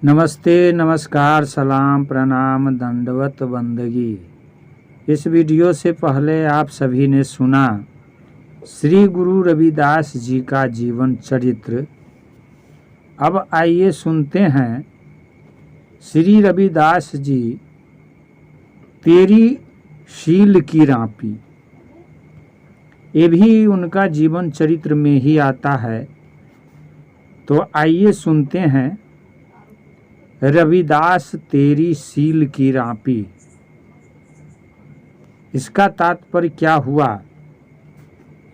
नमस्ते, नमस्कार, सलाम, प्रणाम, दंडवत बंदगी। इस वीडियो से पहले आप सभी ने सुना श्री गुरु रविदास जी का जीवन चरित्र। अब आइए सुनते हैं श्री रविदास जी तेरी शील की रापी। ये भी उनका जीवन चरित्र में ही आता है। तो आइए सुनते हैं रविदास तेरी शील की रापी। इसका तात्पर्य क्या हुआ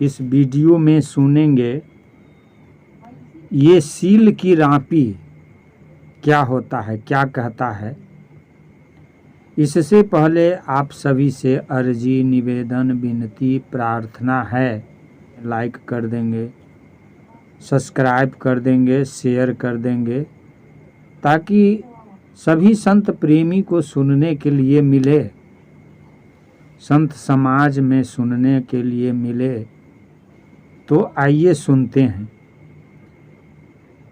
इस वीडियो में सुनेंगे। ये शील की रापी क्या होता है, क्या कहता है। इससे पहले आप सभी से अर्जी, निवेदन, विनती, प्रार्थना है। लाइक कर देंगे, सब्सक्राइब कर देंगे, शेयर कर देंगे, ताकि सभी संत प्रेमी को सुनने के लिए मिले, संत समाज में सुनने के लिए मिले। तो आइए सुनते हैं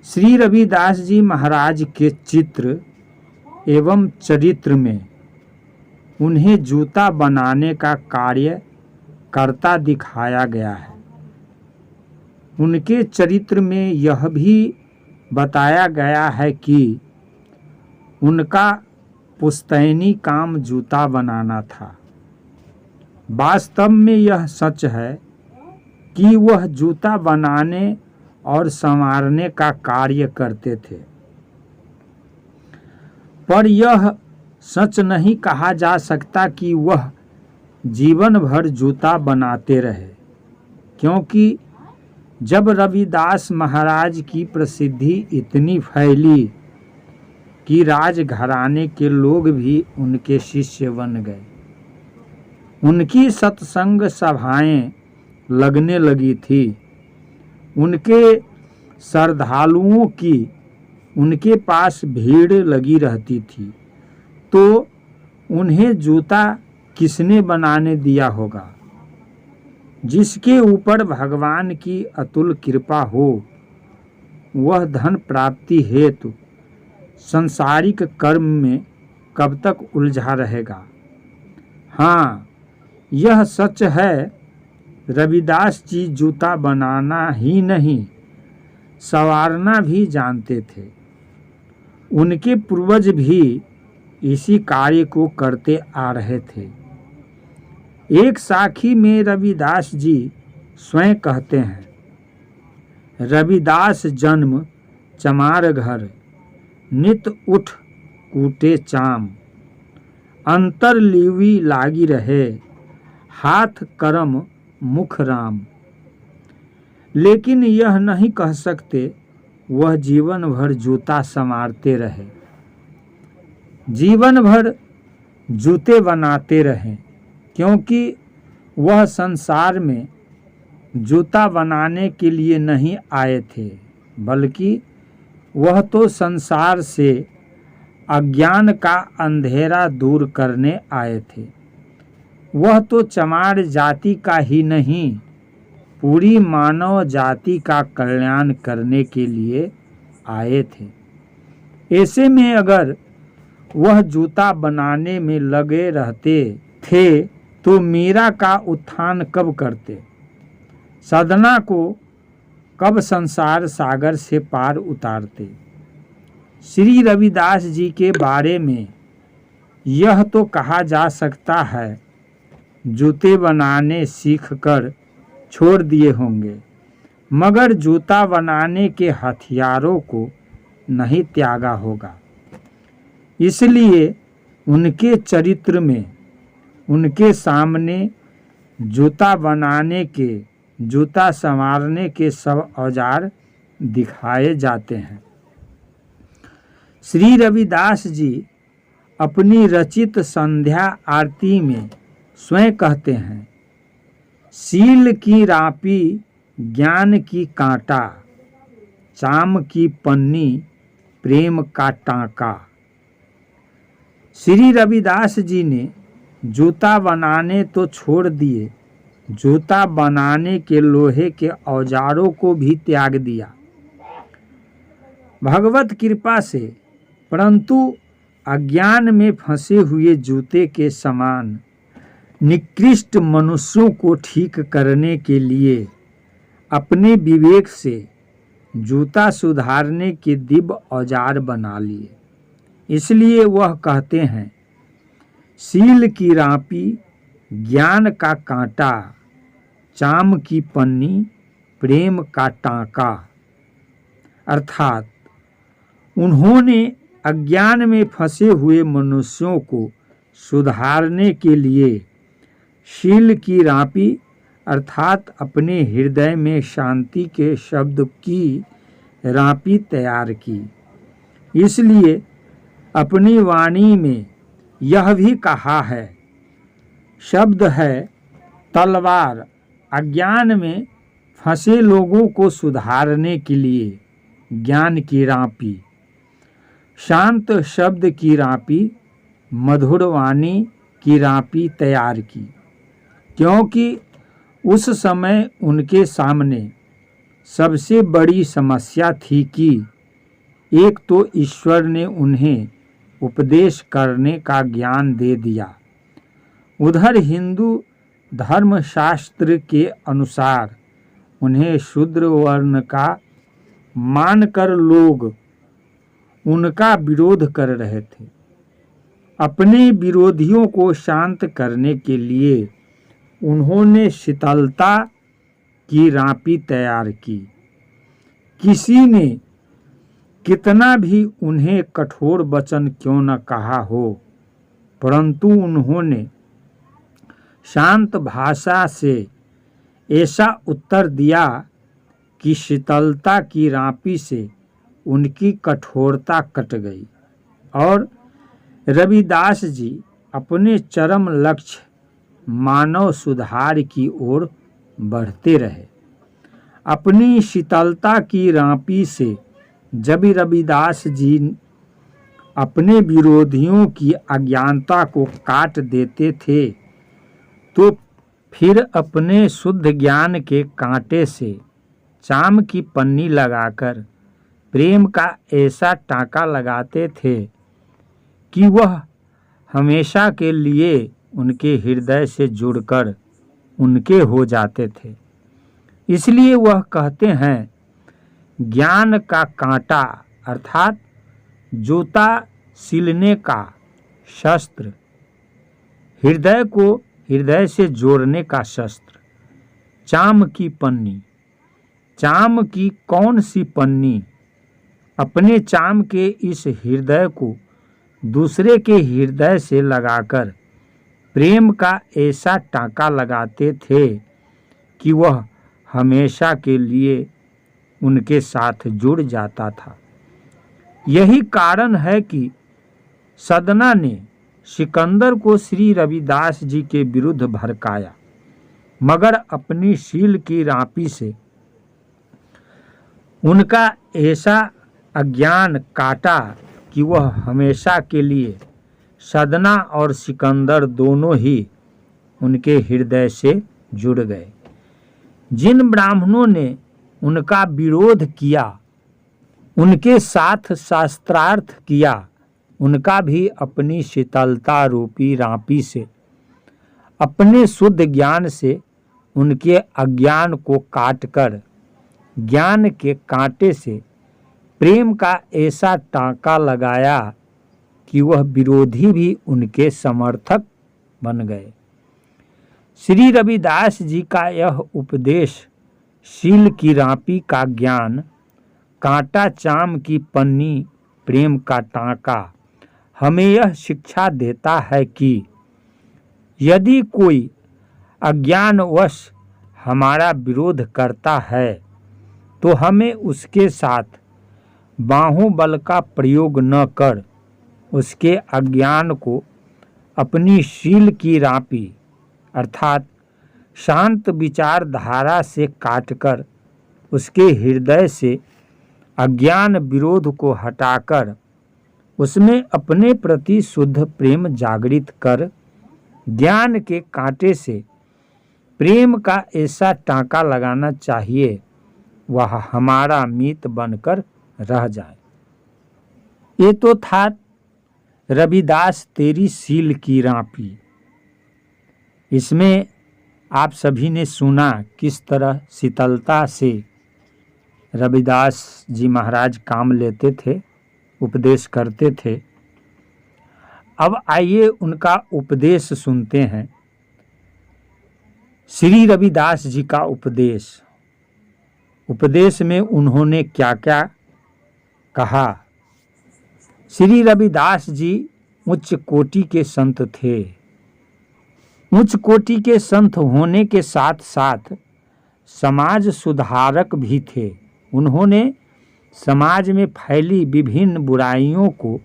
श्री रविदास जी महाराज के चित्र एवं चरित्र में उन्हें जूता बनाने का कार्य करता दिखाया गया है। उनके चरित्र में यह भी बताया गया है कि उनका पुश्तैनी काम जूता बनाना था। वास्तव में यह सच है कि वह जूता बनाने और संवारने का कार्य करते थे, पर यह सच नहीं कहा जा सकता कि वह जीवन भर जूता बनाते रहे, क्योंकि जब रविदास महाराज की प्रसिद्धि इतनी फैली कि राजघराने के लोग भी उनके शिष्य बन गए। उनकी सत्संग सभाएं लगने लगी थी। उनके श्रद्धालुओं की उनके पास भीड़ लगी रहती थी। तो उन्हें जूता किसने बनाने दिया होगा। जिसके ऊपर भगवान की अतुल कृपा हो, वह धन प्राप्ति हेतु सांसारिक कर्म में कब तक उलझा रहेगा। हाँ, यह सच है, रविदास जी जूता बनाना ही नहीं, संवारना भी जानते थे। उनके पूर्वज भी इसी कार्य को करते आ रहे थे। एक साखी में रविदास जी स्वयं कहते हैं, रविदास जन्म चमार घर, नित उठ कूटे चाम, अंतर लीवी लागी रहे, हाथ करम मुख राम। लेकिन यह नहीं कह सकते वह जीवन भर जूता संवारते रहे, जीवन भर जूते बनाते रहे, क्योंकि वह संसार में जूता बनाने के लिए नहीं आए थे, बल्कि वह तो संसार से अज्ञान का अंधेरा दूर करने आए थे। वह तो चमार जाति का ही नहीं, पूरी मानव जाति का कल्याण करने के लिए आए थे। ऐसे में अगर वह जूता बनाने में लगे रहते थे तो मीरा का उत्थान कब करते, साधना को कब संसार सागर से पार उतारते। श्री रविदास जी के बारे में यह तो कहा जा सकता है, जूते बनाने सीखकर छोड़ दिए होंगे, मगर जूता बनाने के हथियारों को नहीं त्यागा होगा। इसलिए उनके चरित्र में उनके सामने जूता बनाने के, जूता संवारने के सब औजार दिखाए जाते हैं। श्री रविदास जी अपनी रचित संध्या आरती में स्वयं कहते हैं, शील की रापी ज्ञान की कांटा, चाम की पन्नी प्रेम का टांका। श्री रविदास जी ने जूता बनाने तो छोड़ दिए, जूता बनाने के लोहे के औजारों को भी त्याग दिया। भगवत कृपा से परंतु अज्ञान में फंसे हुए जूते के समान निकृष्ट मनुष्यों को ठीक करने के लिए अपने विवेक से जूता सुधारने के दिव्य औजार बना लिए। इसलिए वह कहते हैं, सील की रापी, ज्ञान का कांटा, चाम की पन्नी, प्रेम का टांका। अर्थात उन्होंने अज्ञान में फंसे हुए मनुष्यों को सुधारने के लिए शील की रापी अर्थात अपने हृदय में शांति के शब्द की रापी तैयार की। इसलिए अपनी वाणी में यह भी कहा है, शब्द है तलवार, अज्ञान में फंसे लोगों को सुधारने के लिए ज्ञान की रापी, शांत शब्द की रापी, मधुर वाणी की रापी तैयार की। क्योंकि उस समय उनके सामने सबसे बड़ी समस्या थी कि एक तो ईश्वर ने उन्हें उपदेश करने का ज्ञान दे दिया, उधर हिंदू धर्मशास्त्र के अनुसार उन्हें शूद्र वर्ण का मानकर लोग उनका विरोध कर रहे थे। अपने विरोधियों को शांत करने के लिए उन्होंने शीतलता की रापी तैयार की। किसी ने कितना भी उन्हें कठोर वचन क्यों न कहा हो, परंतु उन्होंने शांत भाषा से ऐसा उत्तर दिया कि शीतलता की रापी से उनकी कठोरता कट गई और रविदास जी अपने चरम लक्ष्य मानव सुधार की ओर बढ़ते रहे। अपनी शीतलता की रापी से जब रविदास जी अपने विरोधियों की अज्ञानता को काट देते थे, तो फिर अपने शुद्ध ज्ञान के कांटे से चाम की पन्नी लगाकर प्रेम का ऐसा टांका लगाते थे कि वह हमेशा के लिए उनके हृदय से जुड़कर उनके हो जाते थे। इसलिए वह कहते हैं, ज्ञान का कांटा अर्थात जूता सिलने का शस्त्र, हृदय को हृदय से जोड़ने का शस्त्र, चाम की पन्नी। चाम की कौन सी पन्नी? अपने चाम के इस हृदय को दूसरे के हृदय से लगाकर प्रेम का ऐसा टांका लगाते थे कि वह हमेशा के लिए उनके साथ जुड़ जाता था। यही कारण है कि सदना ने सिकंदर को श्री रविदास जी के विरुद्ध भड़काया, मगर अपनी शील की रापी से उनका ऐसा अज्ञान काटा कि वह हमेशा के लिए सदना और सिकंदर दोनों ही उनके हृदय से जुड़ गए। जिन ब्राह्मणों ने उनका विरोध किया, उनके साथ शास्त्रार्थ किया, उनका भी अपनी शीतलता रूपी रापी से, अपने शुद्ध ज्ञान से उनके अज्ञान को काटकर ज्ञान के कांटे से प्रेम का ऐसा टांका लगाया कि वह विरोधी भी उनके समर्थक बन गए। श्री रविदास जी का यह उपदेश, शील की रापी का ज्ञान, कांटा चाम की पन्नी, प्रेम का टांका, हमें यह शिक्षा देता है कि यदि कोई अज्ञानवश हमारा विरोध करता है तो हमें उसके साथ बाहुबल का प्रयोग न कर उसके अज्ञान को अपनी शील की रापी अर्थात शांत विचारधारा से काटकर उसके हृदय से अज्ञान विरोध को हटाकर उसमें अपने प्रति शुद्ध प्रेम जागृत कर ज्ञान के कांटे से प्रेम का ऐसा टांका लगाना चाहिए, वह हमारा मित्र बनकर रह जाए। ये तो था रविदास तेरी सील की रापी। इसमें आप सभी ने सुना किस तरह शीतलता से रविदास जी महाराज काम लेते थे, उपदेश करते थे। अब आइए उनका उपदेश सुनते हैं। श्री रविदास जी का उपदेश में उन्होंने क्या क्या कहा। श्री रविदास जी उच्च कोटि के संत थे। उच्च कोटि के संत होने के साथ साथ समाज सुधारक भी थे। उन्होंने समाज में फैली विभिन्न बुराइयों को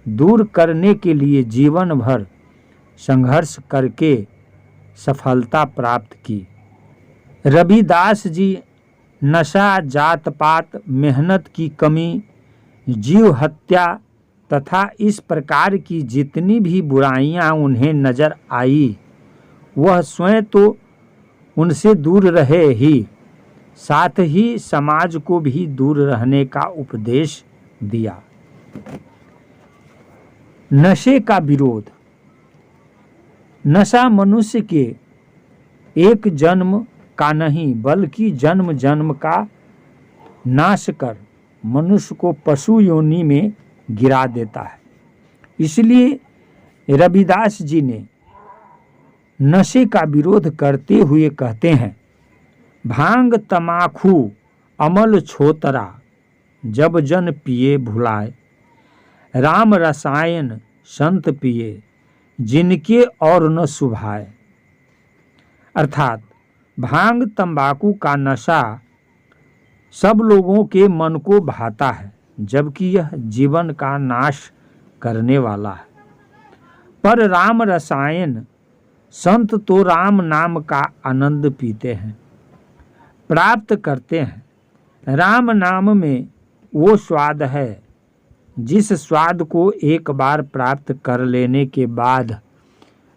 दूर करने के लिए जीवन भर संघर्ष करके सफलता प्राप्त की। रविदास जी नशा, जात पात, मेहनत की कमी, जीव हत्या तथा इस प्रकार की जितनी भी बुराइयां उन्हें नजर आई, वह स्वयं तो उनसे दूर रहे ही, साथ ही समाज को भी दूर रहने का उपदेश दिया। नशे का विरोध। नशा मनुष्य के एक जन्म का नहीं बल्कि जन्म जन्म का नाश कर मनुष्य को पशु योनि में गिरा देता है। इसलिए रविदास जी ने नशे का विरोध करते हुए कहते हैं, भांग तमाखू अमल छोतरा, जब जन पिए भुलाए, राम रसायन संत पिए, जिनके और न सुभाए। अर्थात भांग तंबाकू का नशा सब लोगों के मन को भाता है, जबकि यह जीवन का नाश करने वाला है। पर राम रसायन संत तो राम नाम का आनंद पीते हैं, प्राप्त करते हैं। राम नाम में वो स्वाद है जिस स्वाद को एक बार प्राप्त कर लेने के बाद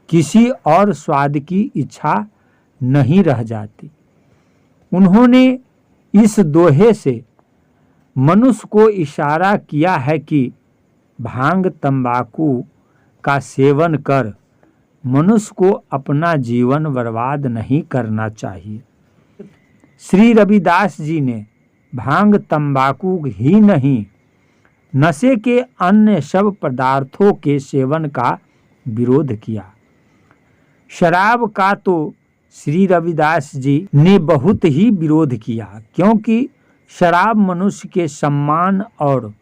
किसी और स्वाद की इच्छा नहीं रह जाती। उन्होंने इस दोहे से मनुष्य को इशारा किया है कि भांग तंबाकू का सेवन कर मनुष्य को अपना जीवन बर्बाद नहीं करना चाहिए। श्री रविदास जी ने भांग तंबाकू ही नहीं, नशे के अन्य सब पदार्थों के सेवन का विरोध किया। शराब का तो श्री रविदास जी ने बहुत ही विरोध किया, क्योंकि शराब मनुष्य के सम्मान और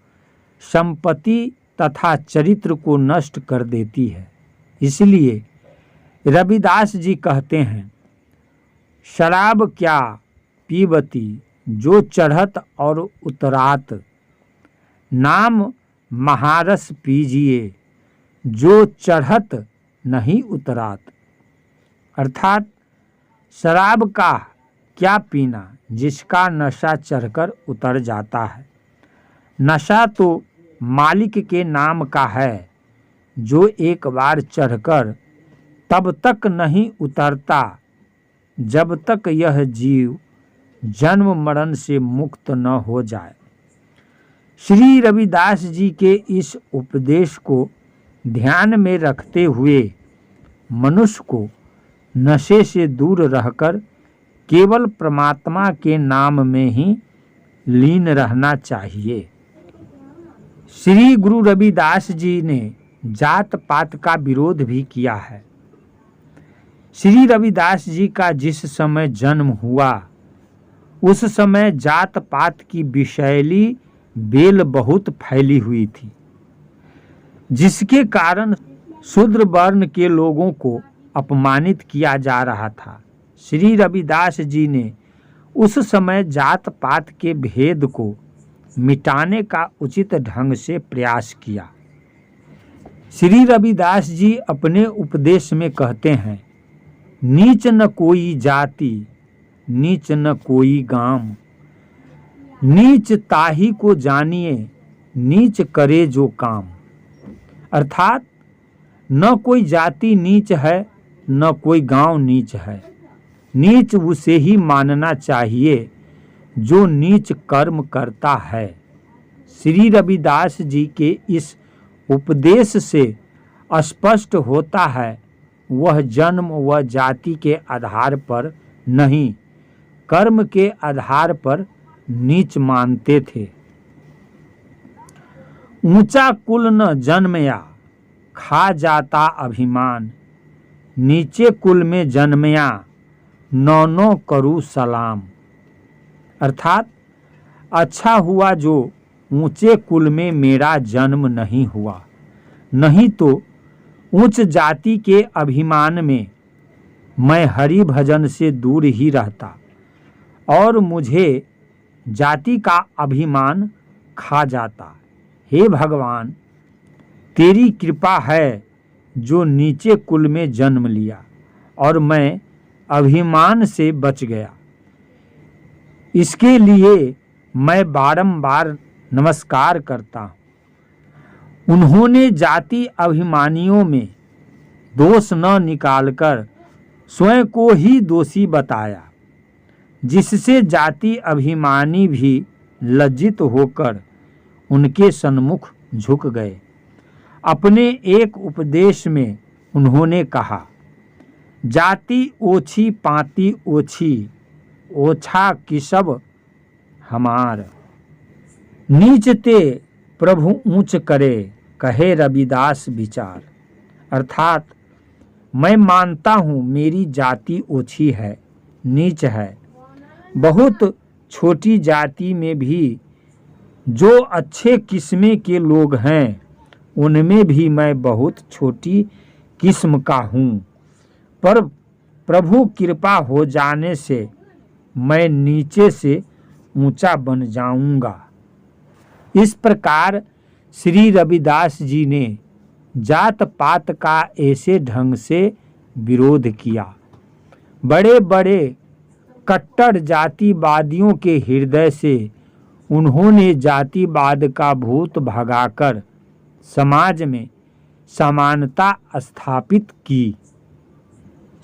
संपत्ति तथा चरित्र को नष्ट कर देती है। इसलिए रविदास जी कहते हैं, शराब क्या पीबती जो चढ़त और उतरात, नाम महारस पीजिए जो चढ़त नहीं उतरात। अर्थात शराब का क्या पीना जिसका नशा चढ़कर उतर जाता है। नशा तो मालिक के नाम का है, जो एक बार चढ़कर तब तक नहीं उतरता जब तक यह जीव जन्म मरण से मुक्त न हो जाए। श्री रविदास जी के इस उपदेश को ध्यान में रखते हुए मनुष्य को नशे से दूर रहकर केवल परमात्मा के नाम में ही लीन रहना चाहिए। श्री गुरु रविदास जी ने जात पात का विरोध भी किया है। श्री रविदास जी का जिस समय जन्म हुआ उस समय जात पात की विषैली बेल बहुत फैली हुई थी, जिसके कारण शूद्र वर्ण के लोगों को अपमानित किया जा रहा था। श्री रविदास जी ने उस समय जात पात के भेद को मिटाने का उचित ढंग से प्रयास किया। श्री रविदास जी अपने उपदेश में कहते हैं, नीच न कोई जाति नीच न कोई गाम, नीच ताही को जानिए नीच करे जो काम। अर्थात न कोई जाति नीच है न कोई गांव नीच है, नीच उसे ही मानना चाहिए जो नीच कर्म करता है। श्री रविदास जी के इस उपदेश से स्पष्ट होता है, वह जन्म व जाति के आधार पर नहीं, कर्म के आधार पर नीच मानते थे। ऊंचा कुल न जन्मया, खा जाता अभिमान, नीचे कुल में जन्मया, नौ करूँ सलाम। अर्थात अच्छा हुआ जो ऊंचे कुल में मेरा जन्म नहीं हुआ, नहीं तो उच्च जाति के अभिमान में मैं हरि भजन से दूर ही रहता और मुझे जाति का अभिमान खा जाता। हे भगवान, तेरी कृपा है जो नीचे कुल में जन्म लिया और मैं अभिमान से बच गया। इसके लिए मैं बारंबार नमस्कार करता हूँ। उन्होंने जाति अभिमानियों में दोष न निकालकर स्वयं को ही दोषी बताया, जिससे जाति अभिमानी भी लज्जित होकर उनके सन्मुख झुक गए। अपने एक उपदेश में उन्होंने कहा, जाति ओछी पाती ओछी, ओछा किसब हमार। नीच ते प्रभु ऊंच करे, कहे रविदास विचार। अर्थात मैं मानता हूँ मेरी जाति ओछी है, नीच है। बहुत छोटी जाति में भी जो अच्छे किस्म के लोग हैं, उनमें भी मैं बहुत छोटी किस्म का हूँ, पर प्रभु कृपा हो जाने से मैं नीचे से ऊंचा बन जाऊंगा। इस प्रकार श्री रविदास जी ने जात पात का ऐसे ढंग से विरोध किया। बड़े बड़े कट्टर जातिवादियों के हृदय से उन्होंने जातिवाद का भूत भगाकर समाज में समानता स्थापित की।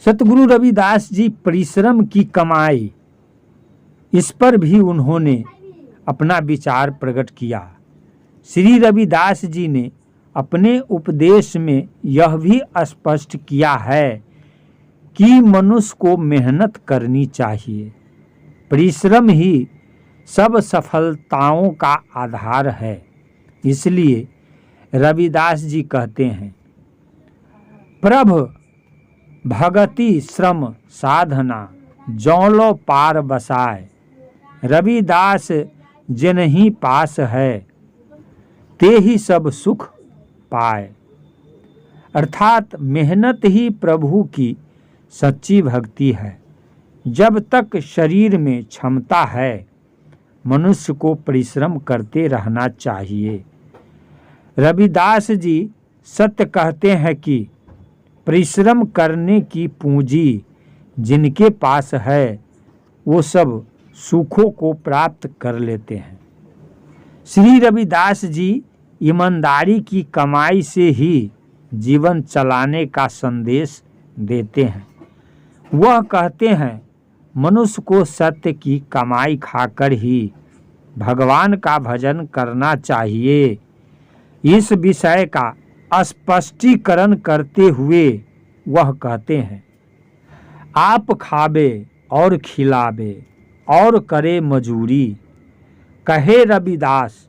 सतगुरु रविदास जी परिश्रम की कमाई, इस पर भी उन्होंने अपना विचार प्रकट किया। श्री रविदास जी ने अपने उपदेश में यह भी स्पष्ट किया है कि मनुष्य को मेहनत करनी चाहिए। परिश्रम ही सब सफलताओं का आधार है। इसलिए रविदास जी कहते हैं, प्रभ भगति श्रम साधना, जौलो पार बसाए, रविदास जिनहि पास है, ते ही सब सुख पाए। अर्थात मेहनत ही प्रभु की सच्ची भक्ति है। जब तक शरीर में क्षमता है, मनुष्य को परिश्रम करते रहना चाहिए। रविदास जी सत्य कहते हैं कि परिश्रम करने की पूंजी जिनके पास है, वो सब सुखों को प्राप्त कर लेते हैं। श्री रविदास जी ईमानदारी की कमाई से ही जीवन चलाने का संदेश देते हैं। वह कहते हैं, मनुष्य को सत्य की कमाई खाकर ही भगवान का भजन करना चाहिए। इस विषय का स्पष्टीकरण करते हुए वह कहते हैं, आप खाबे और खिलाबे और करे मजूरी, कहे रविदास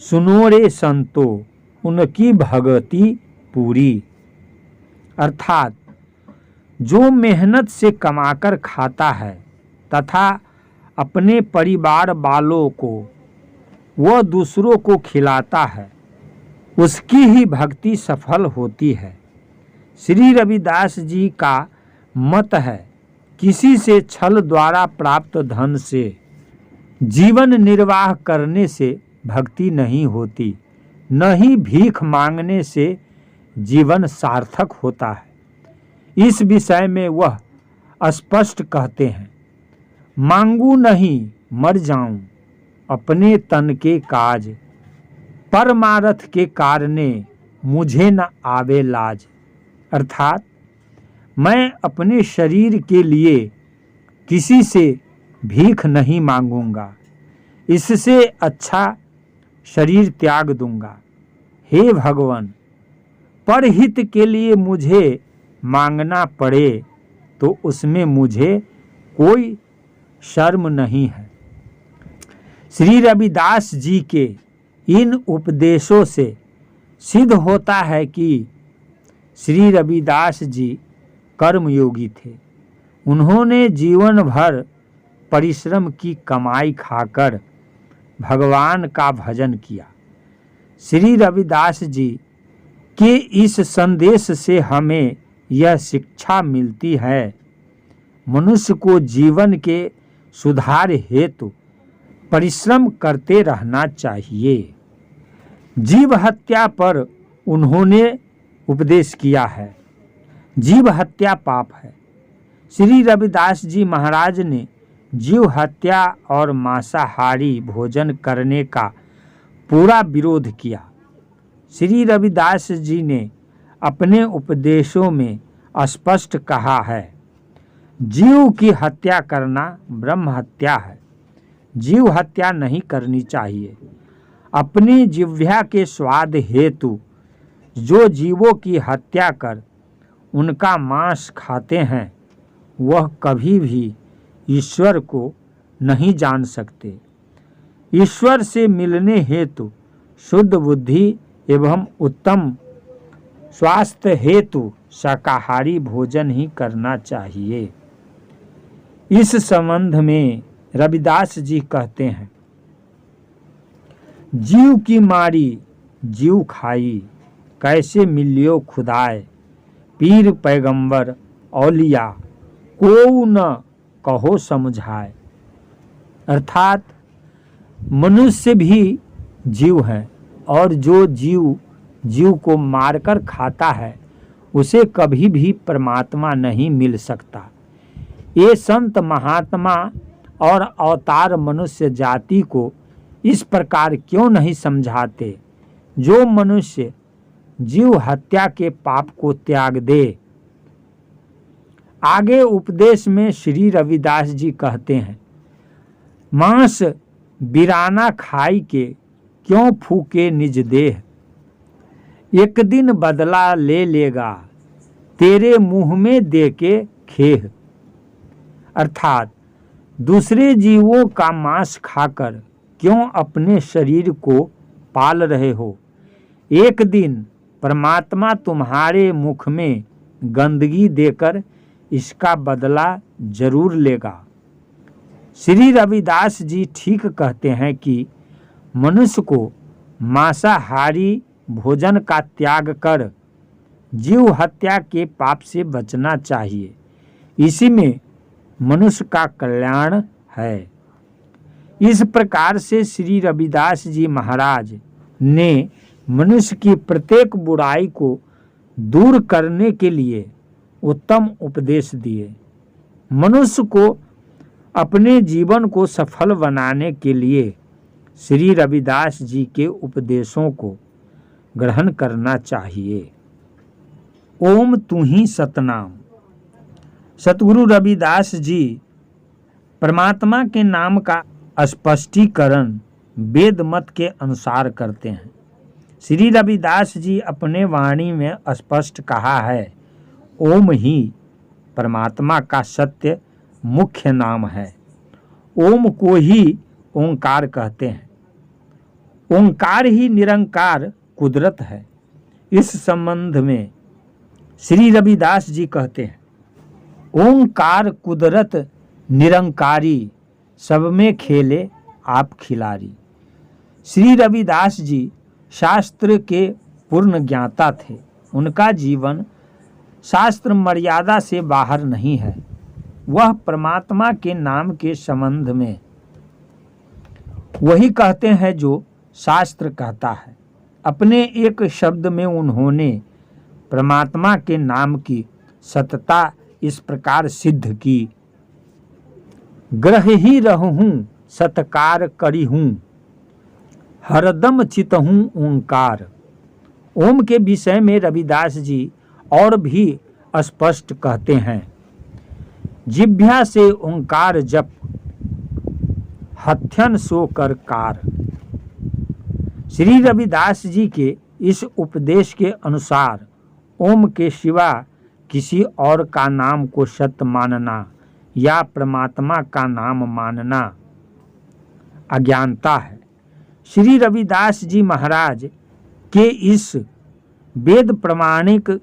सुनो रे संतो, उनकी भगति पूरी। अर्थात जो मेहनत से कमाकर खाता है तथा अपने परिवार वालों को वह दूसरों को खिलाता है, उसकी ही भक्ति सफल होती है। श्री रविदास जी का मत है, किसी से छल द्वारा प्राप्त धन से जीवन निर्वाह करने से भक्ति नहीं होती, न ही भीख मांगने से जीवन सार्थक होता है। इस विषय में वह स्पष्ट कहते हैं, मांगू नहीं मर जाऊं अपने तन के काज, परमारथ के कारणे मुझे न आवे लाज। अर्थात मैं अपने शरीर के लिए किसी से भीख नहीं मांगूंगा। इससे अच्छा शरीर त्याग दूंगा। हे भगवान, परहित के लिए मुझे मांगना पड़े तो उसमें मुझे कोई शर्म नहीं है। श्री रविदास जी के इन उपदेशों से सिद्ध होता है कि श्री रविदास जी कर्मयोगी थे। उन्होंने जीवन भर परिश्रम की कमाई खाकर भगवान का भजन किया। श्री रविदास जी के इस संदेश से हमें यह शिक्षा मिलती है, मनुष्य को जीवन के सुधार हेतु परिश्रम करते रहना चाहिए। जीव हत्या पर उन्होंने उपदेश किया है। जीव हत्या पाप है। श्री रविदास जी महाराज ने जीव हत्या और मांसाहारी भोजन करने का पूरा विरोध किया। श्री रविदास जी ने अपने उपदेशों में स्पष्ट कहा है, जीव की हत्या करना ब्रह्म हत्या है। जीव हत्या नहीं करनी चाहिए। अपनी जिह्वा के स्वाद हेतु जो जीवों की हत्या कर उनका मांस खाते हैं वह कभी भी ईश्वर को नहीं जान सकते। ईश्वर से मिलने हेतु शुद्ध बुद्धि एवं उत्तम स्वास्थ्य हेतु शाकाहारी भोजन ही करना चाहिए। इस संबंध में रविदास जी कहते हैं, जीव की मारी जीव खाई, कैसे मिलियो खुदाए, पीर पैगंबर औलिया को न कहो समझाए। अर्थात मनुष्य भी जीव है और जो जीव को मारकर खाता है उसे कभी भी परमात्मा नहीं मिल सकता। ये संत महात्मा और अवतार मनुष्य जाति को इस प्रकार क्यों नहीं समझाते? जो मनुष्य जीव हत्या के पाप को त्याग दे। आगे उपदेश में श्री रविदास जी कहते हैं, मांस बिराना खाई के क्यों फूके निज देह, एक दिन बदला ले लेगा तेरे मुंह में दे के खेह। अर्थात दूसरे जीवों का मांस खाकर क्यों अपने शरीर को पाल रहे हो? एक दिन परमात्मा तुम्हारे मुख में गंदगी देकर इसका बदला जरूर लेगा। श्री रविदास जी ठीक कहते हैं कि मनुष्य को मांसाहारी भोजन का त्याग कर जीव हत्या के पाप से बचना चाहिए। इसी में मनुष्य का कल्याण है। इस प्रकार से श्री रविदास जी महाराज ने मनुष्य की प्रत्येक बुराई को दूर करने के लिए उत्तम उपदेश दिए। मनुष्य को अपने जीवन को सफल बनाने के लिए श्री रविदास जी के उपदेशों को ग्रहण करना चाहिए। ओम तू ही सतनाम। सतगुरु रविदास जी परमात्मा के नाम का स्पष्टीकरण वेद मत के अनुसार करते हैं। श्री रविदास जी अपने वाणी में स्पष्ट कहा है, ओम ही परमात्मा का सत्य मुख्य नाम है। ओम को ही ओंकार कहते हैं। ओंकार ही निरंकार कुदरत है। इस संबंध में श्री रविदास जी कहते हैं, ओंकार कुदरत निरंकारी, सब में खेले आप खिलारी। श्री रविदास जी शास्त्र के पूर्ण ज्ञाता थे। उनका जीवन शास्त्र मर्यादा से बाहर नहीं है। वह परमात्मा के नाम के संबंध में वही कहते हैं जो शास्त्र कहता है। अपने एक शब्द में उन्होंने परमात्मा के नाम की सतता इस प्रकार सिद्ध की, ग्रह ही रहूं सत्कार करी हूं, हरदम चितहूं ओंकार। ओम के विषय में रविदास जी और भी स्पष्ट कहते हैं, जिह्वा से ओंकार जप, हथ्यन सो कर कार। श्री रविदास जी के इस उपदेश के अनुसार ओम के सिवा किसी और का नाम को सत्य मानना या परमात्मा का नाम मानना अज्ञानता है। श्री रविदास जी महाराज के इस वेद प्रमाणिक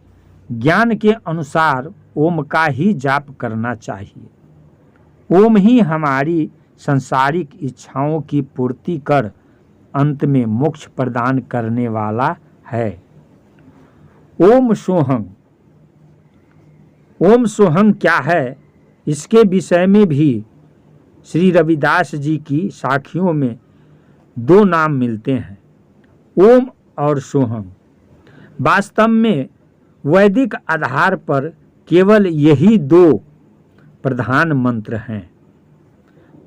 ज्ञान के अनुसार ओम का ही जाप करना चाहिए। ओम ही हमारी सांसारिक इच्छाओं की पूर्ति कर अंत में मोक्ष प्रदान करने वाला है। ओम सोहं। ओम सोहं क्या है, इसके विषय में भी श्री रविदास जी की साखियों में दो नाम मिलते हैं, ओम और सोहं। वास्तव में वैदिक आधार पर केवल यही दो प्रधान मंत्र हैं।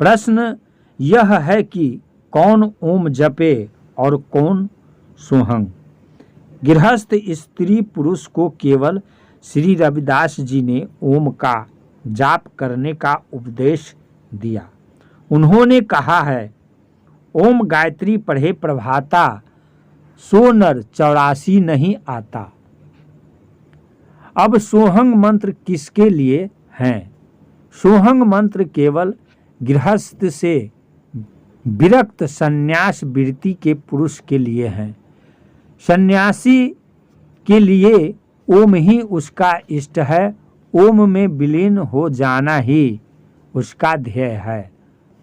प्रश्न यह है कि कौन ओम जपे और कौन सोहं। गृहस्थ स्त्री पुरुष को केवल श्री रविदास जी ने ओम का जाप करने का उपदेश दिया। उन्होंने कहा है, ओम गायत्री पढ़े प्रभाता, सो नर 84 नहीं आता। अब सोहंग मंत्र किसके लिए हैं? सोहंग मंत्र केवल गृहस्थ से विरक्त संन्यास वृत्ति के पुरुष के लिए हैं। सन्यासी के लिए ओम ही उसका इष्ट है। ओम में विलीन हो जाना ही उसका ध्येय है।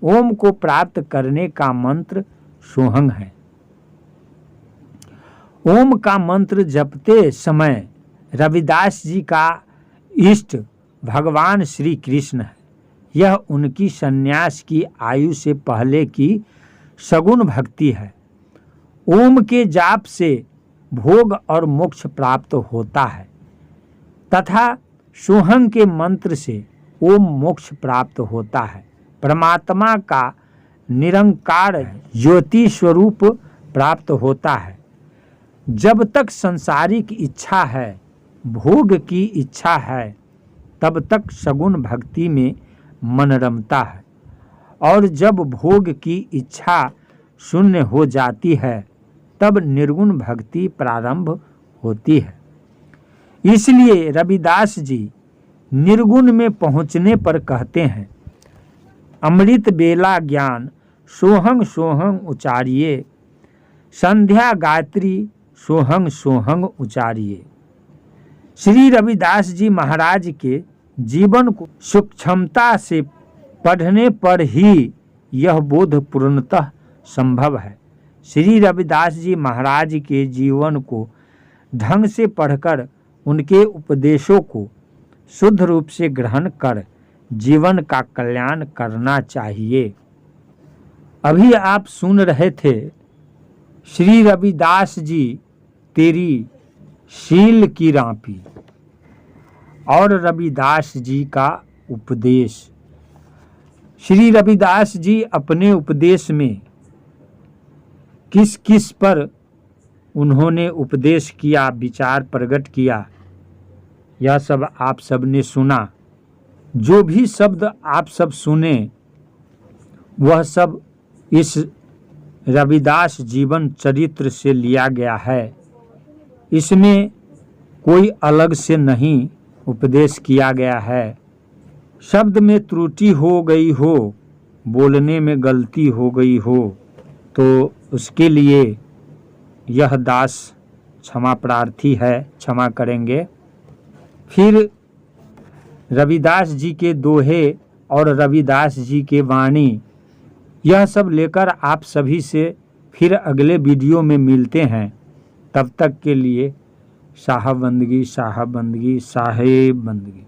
ओम को प्राप्त करने का मंत्र सोहंग है। ओम का मंत्र जपते समय रविदास जी का इष्ट भगवान श्री कृष्ण है। यह उनकी सन्यास की आयु से पहले की सगुण भक्ति है। ओम के जाप से भोग और मोक्ष प्राप्त होता है तथा सोहंग के मंत्र से ओम मोक्ष प्राप्त होता है। परमात्मा का निरंकार ज्योति स्वरूप प्राप्त होता है। जब तक सांसारिक इच्छा है, भोग की इच्छा है, तब तक सगुण भक्ति में मन रमता है और जब भोग की इच्छा शून्य हो जाती है तब निर्गुण भक्ति प्रारंभ होती है। इसलिए रविदास जी निर्गुण में पहुँचने पर कहते हैं, अमृत बेला ज्ञान सोहंग सोहंग उचारिये, संध्या गायत्री सोहंग सोहंग उचारिये। श्री रविदास जी महाराज के जीवन को सूक्ष्मता से पढ़ने पर ही यह बोध पूर्णतः संभव है। श्री रविदास जी महाराज के जीवन को ढंग से पढ़कर उनके उपदेशों को शुद्ध रूप से ग्रहण कर जीवन का कल्याण करना चाहिए। अभी आप सुन रहे थे श्री रविदास जी तेरी शील की रापी और रविदास जी का उपदेश। श्री रविदास जी अपने उपदेश में किस किस पर उन्होंने उपदेश किया, विचार प्रकट किया, यह सब आप सब ने सुना। जो भी शब्द आप सब सुने वह सब इस रविदास जीवन चरित्र से लिया गया है। इसमें कोई अलग से नहीं उपदेश किया गया है। शब्द में त्रुटि हो गई हो, बोलने में गलती हो गई हो तो उसके लिए यह दास क्षमा प्रार्थी है, क्षमा करेंगे। फिर रविदास जी के दोहे और रविदास जी के वाणी, यह सब लेकर आप सभी से फिर अगले वीडियो में मिलते हैं। तब तक के लिए साहब बंदगी, साहब बंदगी, साहेब बंदगी।